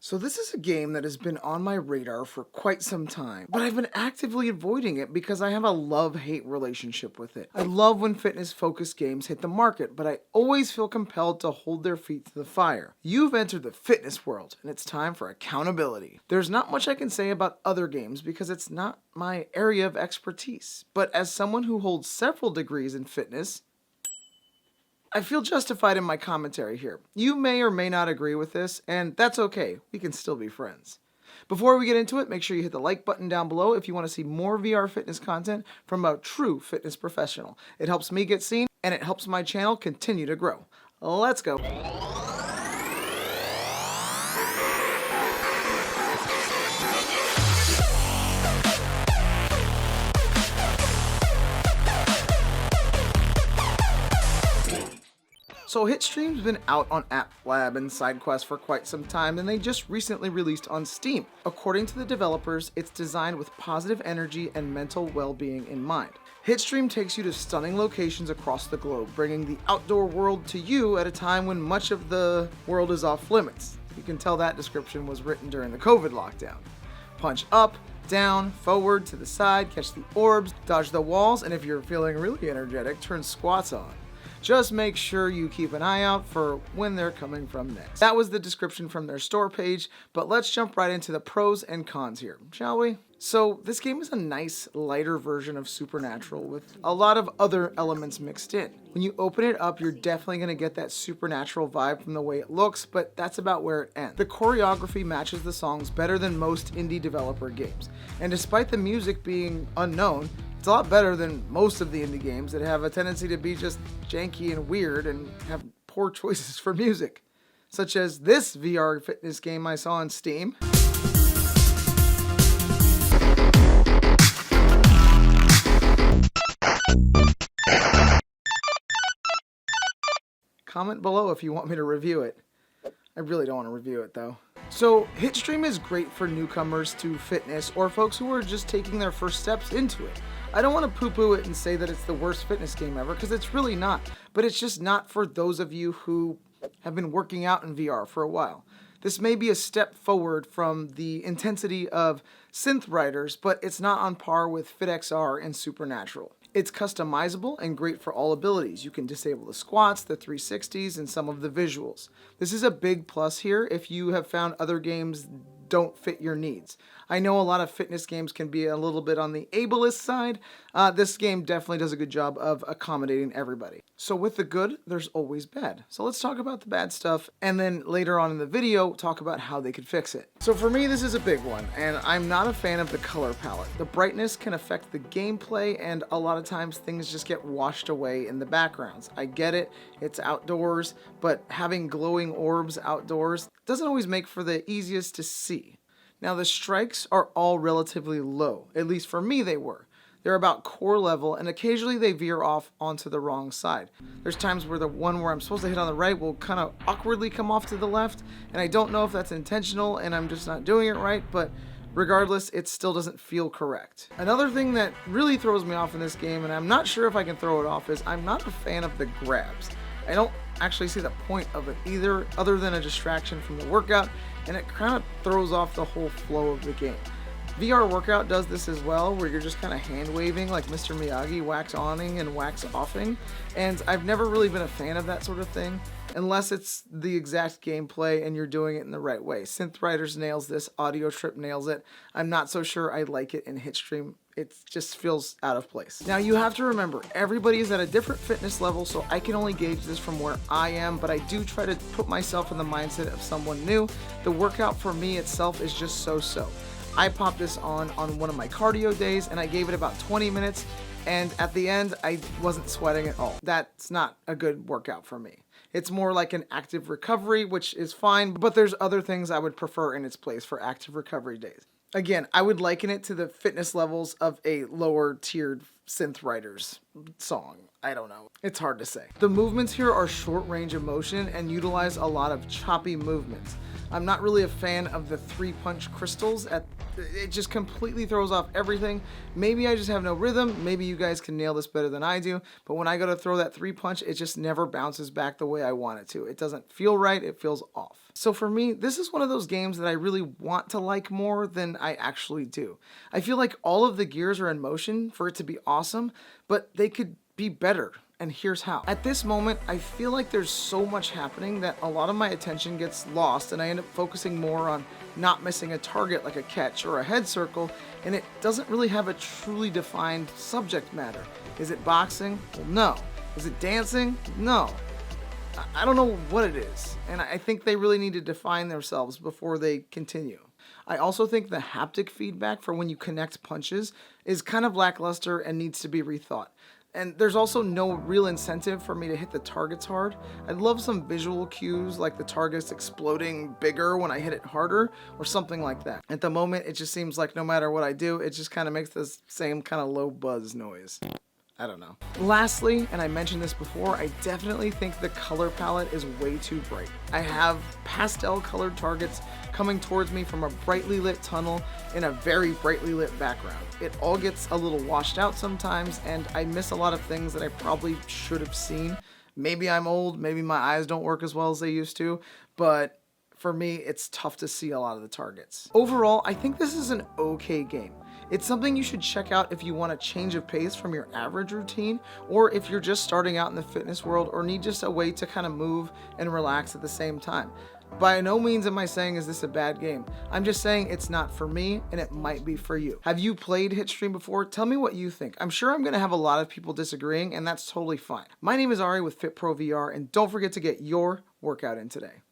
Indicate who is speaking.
Speaker 1: So this is a game that has been on my radar for quite some time, but I've been actively avoiding it because I have a love-hate relationship with it. I love when fitness-focused games hit the market, but I always feel compelled to hold their feet to the fire. You've entered the fitness world, and it's time for accountability. There's not much I can say about other games because it's not my area of expertise, but as someone who holds several degrees in fitness, I feel justified in my commentary here. You may or may not agree with this, and that's okay. We can still be friends. Before we get into it, make sure you hit the like button down below if you want to see more VR fitness content from a true fitness professional. It helps me get seen, and it helps my channel continue to grow. Let's go. So Hitstream's been out on App Lab and SideQuest for quite some time, and they just recently released on Steam. According to the developers, it's designed with positive energy and mental well-being in mind. Hitstream takes you to stunning locations across the globe, bringing the outdoor world to you at a time when much of the world is off limits. You can tell that description was written during the COVID lockdown. Punch up, down, forward, to the side, catch the orbs, dodge the walls, and if you're feeling really energetic, turn squats on. Just make sure you keep an eye out for when they're coming from next. That was the description from their store page, but let's jump right into the pros and cons here, shall we? So this game is a nice, lighter version of Supernatural with a lot of other elements mixed in. When you open it up, you're definitely going to get that Supernatural vibe from the way it looks, but that's about where it ends. The choreography matches the songs better than most indie developer games, and despite the music being unknown, it's a lot better than most of the indie games that have a tendency to be just janky and weird and have poor choices for music, such as this VR fitness game I saw on Steam. Comment below if you want me to review it. I really don't want to review it though. So Hitstream is great for newcomers to fitness or folks who are just taking their first steps into it. I don't want to poo-poo it and say that it's the worst fitness game ever, because it's really not, but it's just not for those of you who have been working out in VR for a while. This may be a step forward from the intensity of synth riders, but it's not on par with FitXR and Supernatural. It's customizable and great for all abilities. You can disable the squats, the 360s, and some of the visuals. This is a big plus here if you have found other games don't fit your needs. I know a lot of fitness games can be a little bit on the ableist side. This game definitely does a good job of accommodating everybody. So with the good, there's always bad. So let's talk about the bad stuff, and then later on in the video, talk about how they could fix it. So for me, this is a big one, and I'm not a fan of the color palette. The brightness can affect the gameplay, and a lot of times things just get washed away in the backgrounds. I get it, it's outdoors, but having glowing orbs outdoors doesn't always make for the easiest to see. Now the strikes are all relatively low, at least for me they were. They're about core level, and occasionally they veer off onto the wrong side. There's times where the one where I'm supposed to hit on the right will kind of awkwardly come off to the left, and I don't know if that's intentional and I'm just not doing it right, but regardless, it still doesn't feel correct. Another thing that really throws me off in this game, and I'm not sure if I can throw it off, is I'm not a fan of the grabs. I don't actually see the point of it either, other than a distraction from the workout, and it kind of throws off the whole flow of the game. VR Workout does this as well, where you're just kind of hand waving like Mr. Miyagi, wax oning and wax offing, and I've never really been a fan of that sort of thing, unless it's the exact gameplay and you're doing it in the right way. Synth Riders nails this, Audio Trip nails it. I'm not so sure I like it in Hitstream. It just feels out of place. Now you have to remember, everybody is at a different fitness level, so I can only gauge this from where I am, but I do try to put myself in the mindset of someone new. The workout for me itself is just so-so. I popped this on one of my cardio days, and I gave it about 20 minutes, and at the end, I wasn't sweating at all. That's not a good workout for me. It's more like an active recovery, which is fine, but there's other things I would prefer in its place for active recovery days. Again, I would liken it to the fitness levels of a lower tiered synth riders song. I don't know. It's hard to say. The movements here are short range of motion and utilize a lot of choppy movements. I'm not really a fan of the 3-punch crystals at It just completely throws off everything. Maybe I just have no rhythm. Maybe you guys can nail this better than I do. But when I go to throw that 3-punch, it just never bounces back the way I want it to. It doesn't feel right. It feels off. So for me, this is one of those games that I really want to like more than I actually do. I feel like all of the gears are in motion for it to be awesome, but they could be better. And here's how. At this moment, I feel like there's so much happening that a lot of my attention gets lost, and I end up focusing more on not missing a target like a catch or a head circle, and it doesn't really have a truly defined subject matter. Is it boxing? Well, no. Is it dancing? No. I don't know what it is, and I think they really need to define themselves before they continue. I also think the haptic feedback for when you connect punches is kind of lackluster and needs to be rethought. And there's also no real incentive for me to hit the targets hard. I'd love some visual cues like the targets exploding bigger when I hit it harder or something like that. At the moment, it just seems like no matter what I do, it just kind of makes the same kind of low buzz noise. I don't know. Lastly, and I mentioned this before, I definitely think the color palette is way too bright. I have pastel colored targets coming towards me from a brightly lit tunnel in a very brightly lit background. It all gets a little washed out sometimes, and I miss a lot of things that I probably should have seen. Maybe I'm old, maybe my eyes don't work as well as they used to, but for me, it's tough to see a lot of the targets. Overall, I think this is an okay game. It's something you should check out if you want a change of pace from your average routine, or if you're just starting out in the fitness world or need just a way to kind of move and relax at the same time. By no means am I saying is this a bad game. I'm just saying it's not for me and it might be for you. Have you played Hitstream before? Tell me what you think. I'm sure I'm going to have a lot of people disagreeing, and that's totally fine. My name is Ari with FitPro VR, and don't forget to get your workout in today.